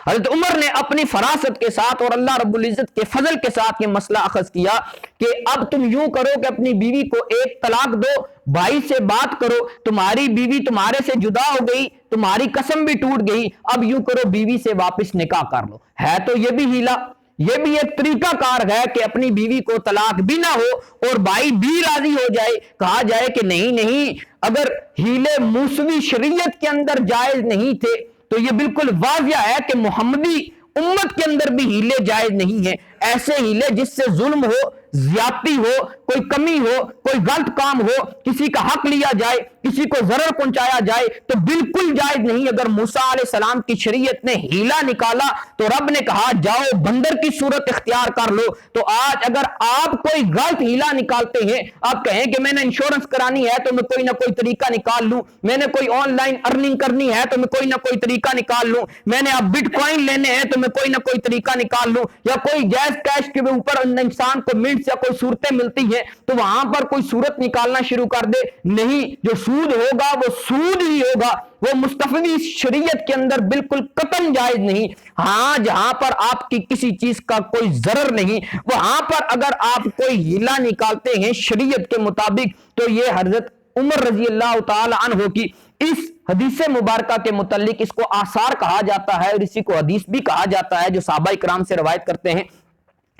حضرت عمر نے اپنی فراست کے ساتھ اور اللہ رب العزت کے فضل کے ساتھ یہ مسئلہ اخذ کیا کہ اب تم یوں کرو کہ اپنی بیوی کو ایک طلاق دو، بھائی سے بات کرو، تمہاری بیوی تمہارے سے جدا ہو گئی، تمہاری قسم بھی ٹوٹ گئی، اب یوں کرو بیوی سے واپس نکاح کر لو۔ ہے تو یہ بھی ہیلا، یہ بھی ایک طریقہ کار ہے کہ اپنی بیوی کو طلاق بھی نہ ہو اور بھائی بھی راضی ہو جائے، کہا جائے کہ نہیں، اگر ہیلے موسوی شریعت کے اندر جائز نہیں تھے تو یہ بالکل واضح ہے کہ محمدی امت کے اندر بھی ہیلے جائز نہیں ہیں۔ ایسے ہیلے جس سے ظلم ہو، زیادتی ہو، کوئی کمی ہو، کوئی غلط کام ہو، کسی کا حق لیا جائے، کسی کو ضرر پہنچایا جائے تو بالکل جائز نہیں۔ اگر موسیٰ علیہ السلام کی شریعت نے ہیلا نکالا تو رب نے کہا جاؤ بندر کی صورت اختیار کر لو۔ تو آج اگر آپ کوئی غلط ہیلا نکالتے ہیں، آپ کہیں کہ میں نے انشورنس کرانی ہے تو میں کوئی نہ کوئی طریقہ نکال لوں، میں نے کوئی آن لائن ارننگ کرنی ہے تو میں کوئی نہ کوئی طریقہ نکال لوں، میں نے اب بٹ کوائن لینے ہیں تو میں کوئی نہ کوئی طریقہ نکال لوں، یا کوئی جائز کیش کے اوپر انسان کو منٹ یا کوئی صورتیں ملتی ہیں تو وہاں پر کوئی صورت نکالنا شروع کر دے، نہیں، جو سود ہوگا وہ سود ہی ہوگا، وہ مستفیض شریعت کے اندر بالکل قطعاً جائز نہیں۔ ہاں جہاں پر آپ کی کسی چیز کا کوئی ضرر نہیں، وہاں پر اگر آپ کوئی ہیلا نکالتے ہیں شریعت کے مطابق تو یہ حضرت عمر رضی اللہ تعالی عنہ کی اس حدیث مبارکہ کے متعلق اس کو آثار کہا جاتا ہے اور اسی کو حدیث بھی کہا جاتا ہے جو صحابہ کرام سے روایت کرتے ہیں،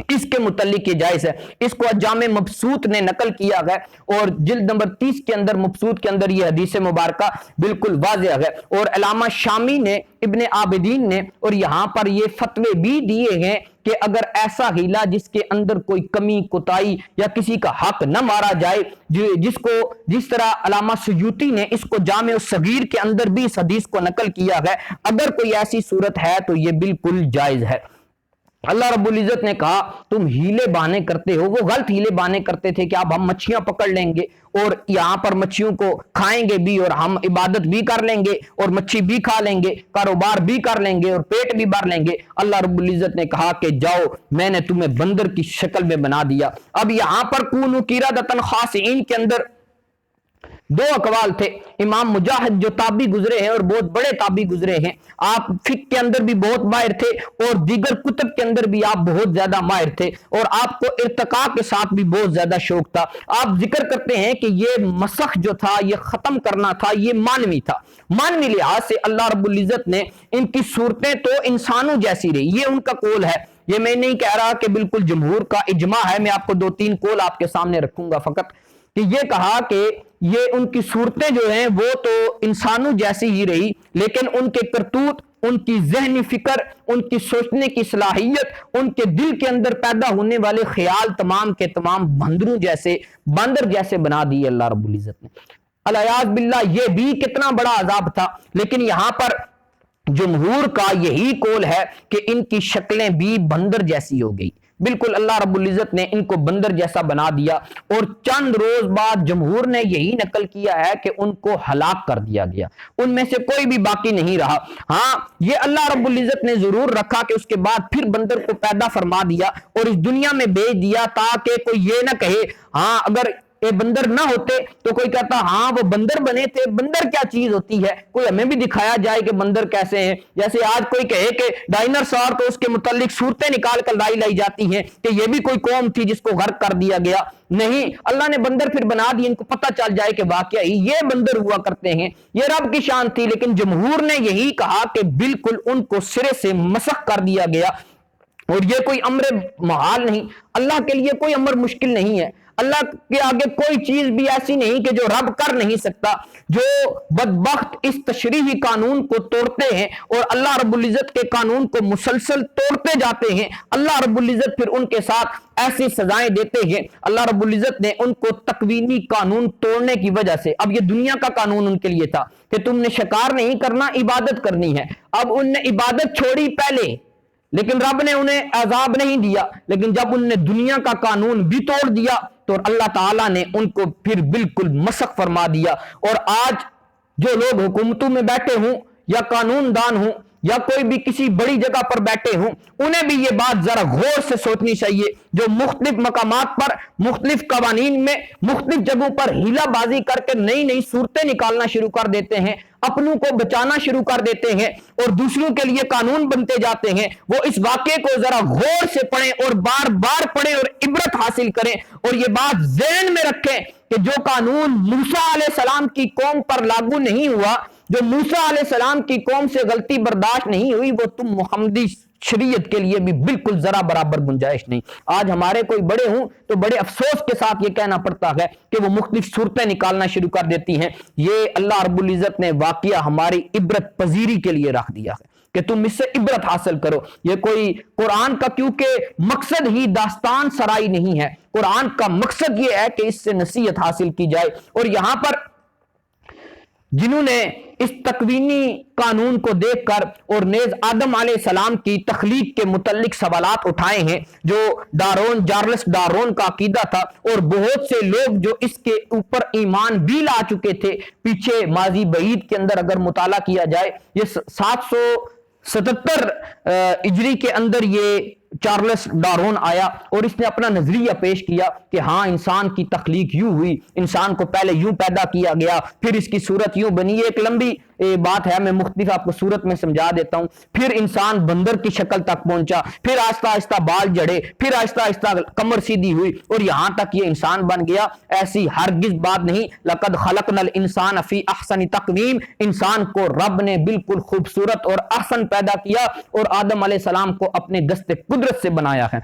اس کے متعلق یہ جائز ہے۔ اس کو جامع مبسوط نے نقل کیا ہے اور جلد نمبر 30 کے اندر مبسوط کے اندر یہ حدیث مبارکہ بالکل واضح ہے۔ اور علامہ شامی نے، ابن عابدین نے اور یہاں پر یہ فتوے بھی دیے ہیں کہ اگر ایسا ہیلا جس کے اندر کوئی کمی کوتاہی یا کسی کا حق نہ مارا جائے، جس طرح علامہ سیوطی نے اس کو جامع الصغیر کے اندر بھی اس حدیث کو نقل کیا ہے، اگر کوئی ایسی صورت ہے تو یہ بالکل جائز ہے۔ اللہ رب العزت نے کہا تم ہیلے بہانے کرتے ہو، وہ غلط ہیلے بہانے کرتے تھے کہ اب ہم مچھیاں پکڑ لیں گے اور یہاں پر مچھیوں کو کھائیں گے بھی اور ہم عبادت بھی کر لیں گے اور مچھی بھی کھا لیں گے، کاروبار بھی کر لیں گے اور پیٹ بھی بھر لیں گے۔ اللہ رب العزت نے کہا کہ جاؤ میں نے تمہیں بندر کی شکل میں بنا دیا۔ اب یہاں پر کونوا قردۃ خاسئین کے اندر دو اقوال تھے۔ امام مجاہد جو تابعی گزرے ہیں اور بہت بڑے تابعی گزرے ہیں، آپ فقہ کے اندر بھی بہت ماہر تھے اور دیگر کتب کے اندر بھی آپ بہت زیادہ ماہر تھے اور آپ کو ارتقاء کے ساتھ بھی بہت زیادہ شوق تھا۔ آپ ذکر کرتے ہیں کہ یہ مسخ جو تھا، یہ ختم کرنا تھا، یہ مانوی تھا۔ مانوی لحاظ سے اللہ رب العزت نے ان کی صورتیں تو انسانوں جیسی رہی، یہ ان کا قول ہے۔ یہ میں نہیں کہہ رہا کہ بالکل جمہور کا اجماع ہے، میں آپ کو 2-3 قول آپ کے سامنے رکھوں گا فقط، کہ یہ کہا کہ یہ ان کی صورتیں جو ہیں وہ تو انسانوں جیسی ہی رہی، لیکن ان کے کرتوت، ان کی ذہنی فکر، ان کی سوچنے کی صلاحیت، ان کے دل کے اندر پیدا ہونے والے خیال تمام کے تمام بندر جیسے بنا دیے اللہ رب العزت نے۔ الیاذ باللہ، یہ بھی کتنا بڑا عذاب تھا۔ لیکن یہاں پر جمہور کا یہی قول ہے کہ ان کی شکلیں بھی بندر جیسی ہو گئی، بالکل اللہ رب العزت نے ان کو بندر جیسا بنا دیا، اور چند روز بعد جمہور نے یہی نقل کیا ہے کہ ان کو ہلاک کر دیا گیا، ان میں سے کوئی بھی باقی نہیں رہا۔ ہاں یہ اللہ رب العزت نے ضرور رکھا کہ اس کے بعد پھر بندر کو پیدا فرما دیا اور اس دنیا میں بھیج دیا تاکہ کوئی یہ نہ کہے ہاں اگر یہ بندر نہ ہوتے تو کوئی کہتا ہاں وہ بندر بنے تھے، بندر کیا چیز ہوتی ہے، کوئی ہمیں بھی دکھایا جائے کہ بندر کیسے ہیں۔ جیسے آج کوئی کہے کہ ڈائناسور، تو اس کے متعلق صورتیں نکال کر لائی جاتی ہیں کہ یہ بھی کوئی قوم تھی جس کو غرق کر دیا گیا۔ نہیں، اللہ نے بندر پھر بنا دی، ان کو پتہ چل جائے کہ واقعی یہ بندر ہوا کرتے ہیں، یہ رب کی شان تھی۔ لیکن جمہور نے یہی کہا کہ بالکل ان کو سرے سے مسخ کر دیا گیا، اور یہ کوئی امر محال نہیں، اللہ کے لیے کوئی امر مشکل نہیں ہے، اللہ کے آگے کوئی چیز بھی ایسی نہیں کہ جو رب کر نہیں سکتا۔ جو بدبخت اس تشریحی قانون کو توڑتے ہیں اور اللہ رب العزت کے قانون کو مسلسل توڑتے جاتے ہیں، اللہ رب العزت پھر ان کے ساتھ ایسی سزائیں دیتے ہیں۔ اللہ رب العزت نے ان کو تکوینی قانون توڑنے کی وجہ سے، اب یہ دنیا کا قانون ان کے لیے تھا کہ تم نے شکار نہیں کرنا، عبادت کرنی ہے، اب ان نے عبادت چھوڑی پہلے، لیکن رب نے انہیں عذاب نہیں دیا۔ لیکن جب ان نے دنیا کا قانون بھی توڑ دیا تو اللہ تعالیٰ نے ان کو پھر بالکل مسخ فرما دیا۔ اور آج جو لوگ حکومتوں میں بیٹھے ہوں یا قانون دان ہوں یا کوئی بھی کسی بڑی جگہ پر بیٹھے ہوں، انہیں بھی یہ بات ذرا غور سے سوچنی چاہیے، جو مختلف مقامات پر مختلف قوانین میں مختلف جگہوں پر ہیلا بازی کر کے نئی نئی صورتیں نکالنا شروع کر دیتے ہیں، اپنوں کو بچانا شروع کر دیتے ہیں اور دوسروں کے لیے قانون بنتے جاتے ہیں، وہ اس واقعے کو ذرا غور سے پڑھیں اور بار بار پڑھیں اور عبرت حاصل کریں، اور یہ بات ذہن میں رکھیں کہ جو قانون موسیٰ علیہ السلام کی قوم پر لاگو نہیں ہوا، جو موسیٰ علیہ السلام کی قوم سے غلطی برداشت نہیں ہوئی، وہ تم محمدی شریعت کے لیے بھی بالکل ذرا برابر گنجائش نہیں۔ آج ہمارے کوئی بڑے ہوں تو بڑے افسوس کے ساتھ یہ کہنا پڑتا ہے کہ وہ مختلف صورتیں نکالنا شروع کر دیتی ہیں۔ یہ اللہ رب العزت نے واقعہ ہماری عبرت پذیری کے لیے رکھ دیا ہے کہ تم اس سے عبرت حاصل کرو۔ یہ کوئی قرآن کا کیونکہ مقصد ہی داستان سرائی نہیں ہے، قرآن کا مقصد یہ ہے کہ اس سے نصیحت حاصل کی جائے۔ اور یہاں پر جنہوں نے اس تکوینی قانون کو دیکھ کر اور نیز آدم علیہ السلام کی تخلیق کے متعلق سوالات اٹھائے ہیں، جو چارلس ڈارون کا عقیدہ تھا، اور بہت سے لوگ جو اس کے اوپر ایمان بھی لا چکے تھے، پیچھے ماضی بعید کے اندر اگر مطالعہ کیا جائے، یہ 777 ہجری کے اندر یہ چارلس ڈارون آیا اور اس نے اپنا نظریہ پیش کیا کہ ہاں انسان کی تخلیق یوں ہوئی، انسان کو پہلے یوں پیدا کیا گیا، پھر اس کی صورت یوں بنی۔ ایک لمبی بات ہے، میں مختلف آپ کو صورت میں سمجھا دیتا ہوں۔ پھر انسان بندر کی شکل تک پہنچا، پھر آہستہ آہستہ بال جڑے، پھر آہستہ آہستہ کمر سیدھی ہوئی اور یہاں تک یہ انسان بن گیا۔ ایسی ہرگز بات نہیں، لقد خلقنا الانسان فی احسن تقویم، انسان کو رب نے بالکل خوبصورت اور احسن پیدا کیا اور آدم علیہ السلام کو اپنے دست قدرت سے بنایا ہے۔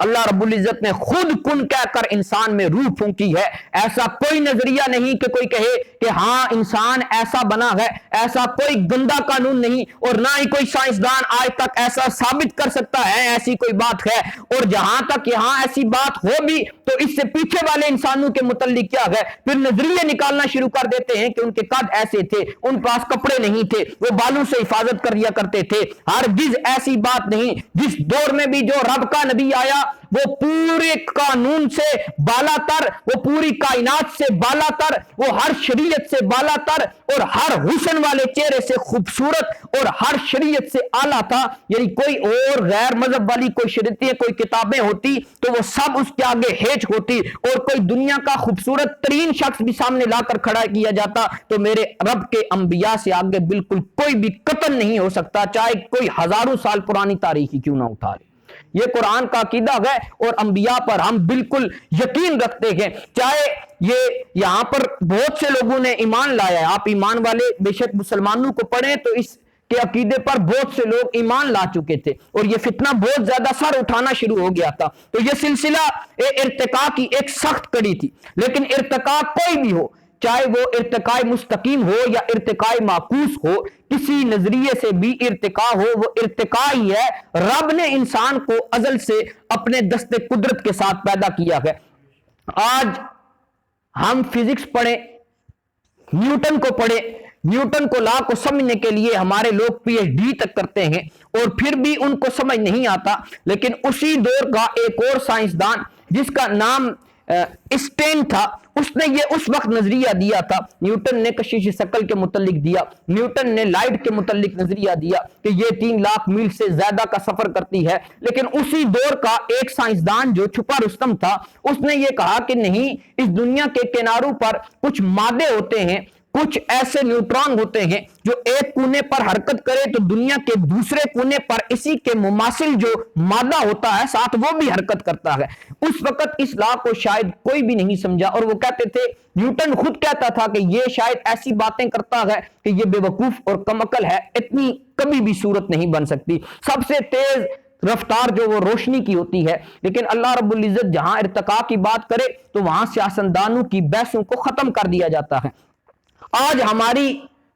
اللہ رب العزت نے خود کن کہہ کر انسان میں روح پھونکی ہے۔ ایسا کوئی نظریہ نہیں کہ کوئی کہے کہ ہاں انسان ایسا بنا ہے، ایسا کوئی گندا قانون نہیں، اور نہ ہی کوئی سائنسدان آج تک ایسا ثابت کر سکتا ہے ایسی کوئی بات ہے۔ اور جہاں تک یہاں ایسی بات ہو بھی تو اس سے پیچھے والے انسانوں کے متعلق کیا ہے، پھر نظریے نکالنا شروع کر دیتے ہیں کہ ان کے قد ایسے تھے، ان پاس کپڑے نہیں تھے، وہ بالوں سے حفاظت کر لیا کرتے تھے۔ ہرگز ایسی بات نہیں۔ جس دور میں بھی جو رب کا نبی آیا وہ پورے قانون سے بالا تر، وہ پوری کائنات سے بالا تر، وہ ہر شریعت سے بالا تر اور ہر حسن والے چہرے سے خوبصورت اور ہر شریعت سے اعلیٰ تھا۔ یعنی کوئی اور غیر مذہب والی کوئی شریعتیں، کوئی کتابیں ہوتی تو وہ سب اس کے آگے ہیچ ہوتی، اور کوئی دنیا کا خوبصورت ترین شخص بھی سامنے لا کر کھڑا کیا جاتا تو میرے رب کے انبیاء سے آگے بالکل کوئی بھی قتل نہیں ہو سکتا، چاہے کوئی ہزاروں سال پرانی تاریخ ہی کیوں نہ اٹھا لے۔ یہ قرآن کا عقیدہ ہے اور انبیاء پر ہم بالکل یقین رکھتے ہیں۔ چاہے یہ یہاں پر بہت سے لوگوں نے ایمان لایا ہے، آپ ایمان والے بے شک مسلمانوں کو پڑھیں تو اس کے عقیدے پر بہت سے لوگ ایمان لا چکے تھے اور یہ فتنہ بہت زیادہ سر اٹھانا شروع ہو گیا تھا۔ تو یہ سلسلہ ارتقاء کی ایک سخت کڑی تھی، لیکن ارتقاء کوئی بھی ہو، چاہے وہ ارتقاء مستقیم ہو یا ارتقاء معکوس ہو، کسی نظریے سے بھی ارتقاء ہو، وہ ارتقاء ہی ہے۔ رب نے انسان کو ازل سے اپنے دست قدرت کے ساتھ پیدا کیا ہے۔ آج ہم فزکس پڑھیں، نیوٹن کو پڑھیں، نیوٹن کو لا کو سمجھنے کے لیے ہمارے لوگ پی ایچ ڈی تک کرتے ہیں اور پھر بھی ان کو سمجھ نہیں آتا۔ لیکن اسی دور کا ایک اور سائنسدان جس کا نام اسٹین تھا، اس نے یہ اس وقت نظریہ دیا تھا۔ نیوٹن نے کشش ثقل کے متعلق دیا، نیوٹن نے لائٹ کے متعلق نظریہ دیا کہ یہ 3 لاکھ میل سے زیادہ کا سفر کرتی ہے۔ لیکن اسی دور کا ایک سائنسدان جو چھپا رستم تھا، اس نے یہ کہا کہ نہیں، اس دنیا کے کناروں پر کچھ مادے ہوتے ہیں، کچھ ایسے نیوٹران ہوتے ہیں جو ایک کونے پر حرکت کرے تو دنیا کے دوسرے کونے پر اسی کے مماثل جو مادہ ہوتا ہے ساتھ وہ بھی حرکت کرتا ہے۔ اس وقت اس لا کو شاید کوئی بھی نہیں سمجھا اور وہ کہتے تھے، نیوٹن خود کہتا تھا کہ یہ شاید ایسی باتیں کرتا ہے کہ یہ بے وقوف اور کم عقل ہے، اتنی کبھی بھی صورت نہیں بن سکتی۔ سب سے تیز رفتار جو وہ روشنی کی ہوتی ہے۔ لیکن اللہ رب العزت جہاں ارتقاء کی بات کرے تو وہاں سیاستدانوں کی بحثوں کو ختم کر دیا جاتا ہے۔ آج ہماری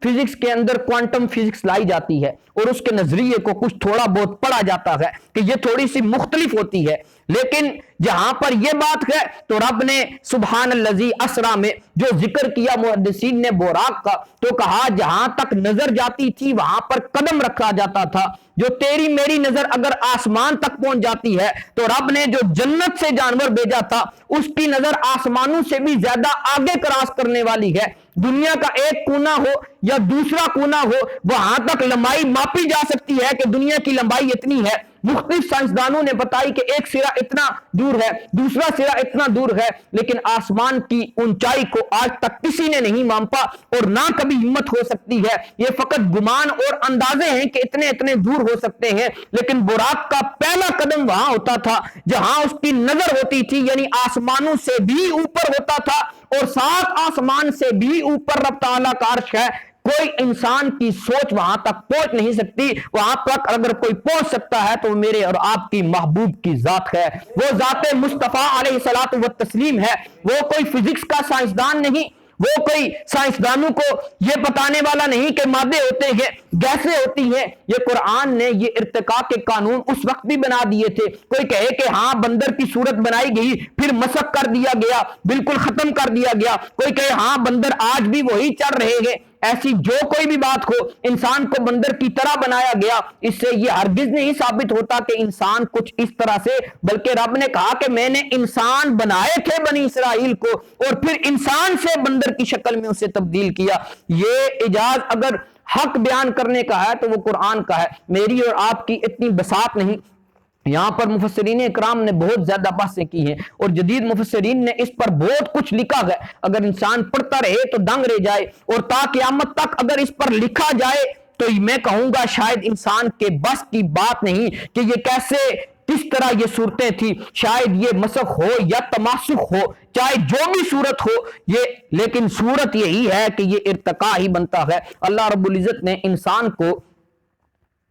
فزکس کے اندر کوانٹم فزکس لائی جاتی ہے اور اس کے نظریے کو کچھ تھوڑا بہت پڑھا جاتا ہے کہ یہ تھوڑی سی مختلف ہوتی ہے۔ لیکن جہاں پر یہ بات ہے تو رب نے سبحان الذی اسرا میں جو ذکر کیا محدثین نے براق کا، تو کہا جہاں تک نظر جاتی تھی وہاں پر قدم رکھا جاتا تھا، جو تیری میری نظر اگر آسمان تک پہنچ جاتی ہے تو رب نے جو جنت سے جانور بھیجا تھا اس کی نظر آسمانوں سے بھی زیادہ آگے کراس کرنے والی ہے۔ دنیا کا ایک کونا ہو یا دوسرا کونا ہو، وہاں تک لمبائی ماپی جا سکتی ہے کہ دنیا کی لمبائی اتنی ہے۔ مختلف سائنسدانوں نے بتائی کہ ایک سرا اتنا دور ہے، دوسرا سرا اتنا دور ہے، لیکن آسمان کی اونچائی کو آج تک کسی نے نہیں مانپا اور نہ کبھی ہمت ہو سکتی ہے۔ یہ فقط گمان اور اندازے ہیں کہ اتنے اتنے دور ہو سکتے ہیں، لیکن براق کا پہلا قدم وہاں ہوتا تھا جہاں اس کی نظر ہوتی تھی، یعنی آسمانوں سے بھی اوپر ہوتا تھا، اور سات آسمان سے بھی اوپر رب تعالیٰ کا عرش ہے۔ کوئی انسان کی سوچ وہاں تک پہنچ نہیں سکتی۔ وہاں تک اگر کوئی پہنچ سکتا ہے تو میرے اور آپ کی محبوب کی ذات ہے، وہ ذات مصطفیٰ علیہ الصلوۃ والتسلیم ہے۔ وہ کوئی فزکس کا سائنسدان نہیں، وہ کوئی سائنسدانوں کو یہ بتانے والا نہیں کہ مادے ہوتے ہیں، گیسیں ہوتی ہیں۔ یہ قرآن نے یہ ارتقاء کے قانون اس وقت بھی بنا دیے تھے۔ کوئی کہے کہ ہاں بندر کی صورت بنائی گئی پھر مسخ کر دیا گیا، بالکل ختم کر دیا گیا، کوئی کہے ہاں بندر آج بھی وہی چل رہے ہیں، ایسی جو کوئی بھی بات ہو، انسان کو بندر کی طرح بنایا گیا، اس سے یہ ہرگز نہیں ثابت ہوتا کہ انسان کچھ اس طرح سے، بلکہ رب نے کہا کہ میں نے انسان بنائے تھے بنی اسرائیل کو اور پھر انسان سے بندر کی شکل میں اسے تبدیل کیا۔ یہ اعجاز اگر حق بیان کرنے کا ہے تو وہ قرآن کا ہے، میری اور آپ کی اتنی بساط نہیں۔ یہاں پر مفسرین اکرام نے بہت زیادہ بحثیں کی ہیں اور جدید مفسرین نے اس پر بہت کچھ لکھا ہے، اگر انسان پڑھتا رہے تو دنگ رہ جائے، اور تا قیامت تک اگر اس پر لکھا جائے تو میں کہوں گا شاید انسان کے بس کی بات نہیں کہ یہ کیسے کس طرح یہ صورتیں تھی، شاید یہ مسخ ہو یا تماسخ ہو، چاہے جو بھی صورت ہو، یہ لیکن صورت یہی ہے کہ یہ ارتقاء ہی بنتا ہے۔ اللہ رب العزت نے انسان کو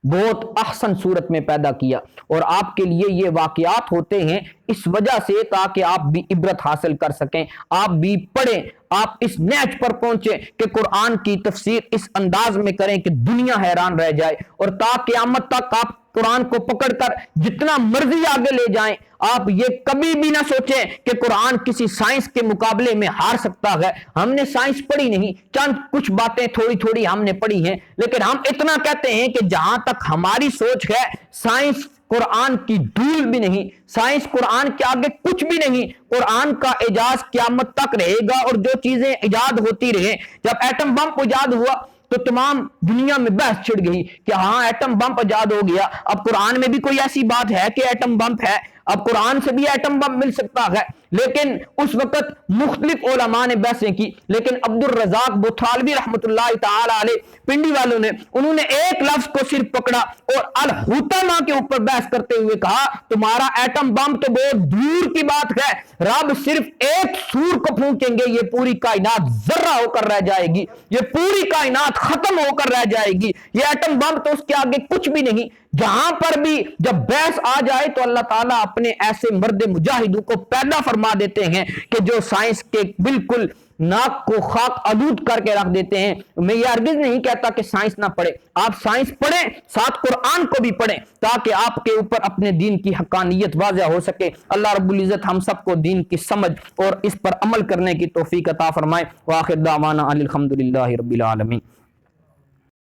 بہت احسن صورت میں پیدا کیا، اور آپ کے لیے یہ واقعات ہوتے ہیں اس وجہ سے تاکہ آپ بھی عبرت حاصل کر سکیں، آپ بھی پڑھیں، آپ اس نیچ پر پہنچیں کہ قرآن کی تفسیر اس انداز میں کریں کہ دنیا حیران رہ جائے، اور تا قیامت تک آپ قرآن کو پکڑ کر جتنا مرضی آگے لے جائیں، آپ یہ کبھی بھی نہ سوچیں کہ قرآن کسی سائنس کے مقابلے میں ہار سکتا ہے۔ ہم نے سائنس پڑھی نہیں، چند کچھ باتیں تھوڑی تھوڑی ہم نے پڑھی ہیں، لیکن ہم اتنا کہتے ہیں کہ جہاں تک ہماری سوچ ہے سائنس قرآن کی دھول بھی نہیں، سائنس قرآن کے آگے کچھ بھی نہیں۔ قرآن کا اعجاز قیامت تک رہے گا، اور جو چیزیں ایجاد ہوتی رہیں، جب ایٹم بم ایجاد ہوا تو تمام دنیا میں بحث چھڑ گئی کہ ہاں ایٹم بم ایجاد ہو گیا، اب قرآن میں بھی کوئی ایسی بات ہے کہ ایٹم بم ہے، اب قرآن سے بھی ایٹم بم مل سکتا ہے۔ لیکن اس وقت مختلف علماء نے بحثیں کی، لیکن عبد الرزاق بطالوی رحمۃ اللہ تعالی علیہ پنڈی والوں نے، انہوں نے ایک لفظ کو صرف پکڑا اور الحطمہ کے اوپر بحث کرتے ہوئے کہا تمہارا ایٹم بم تو بہت دور کی بات ہے، رب صرف ایک سور کو پھونکیں گے یہ پوری کائنات ذرہ ہو کر رہ جائے گی، یہ پوری کائنات ختم ہو کر رہ جائے گی، یہ ایٹم بم تو اس کے آگے کچھ بھی نہیں۔ جہاں پر بھی جب بحث آ جائے تو اللہ تعالیٰ اپنے ایسے مرد مجاہدوں کو پیدا فرما دیتے ہیں کہ جو سائنس کے بالکل ناک کو خاک آلود کر کے رکھ دیتے ہیں۔ میں یہ ہرگز نہیں کہتا کہ سائنس نہ پڑھے، آپ سائنس پڑھیں، ساتھ قرآن کو بھی پڑھیں تاکہ آپ کے اوپر اپنے دین کی حقانیت واضح ہو سکے۔ اللہ رب العزت ہم سب کو دین کی سمجھ اور اس پر عمل کرنے کی توفیق عطا فرمائے۔ وآخر دعوانا الحمدللہ رب العالمین۔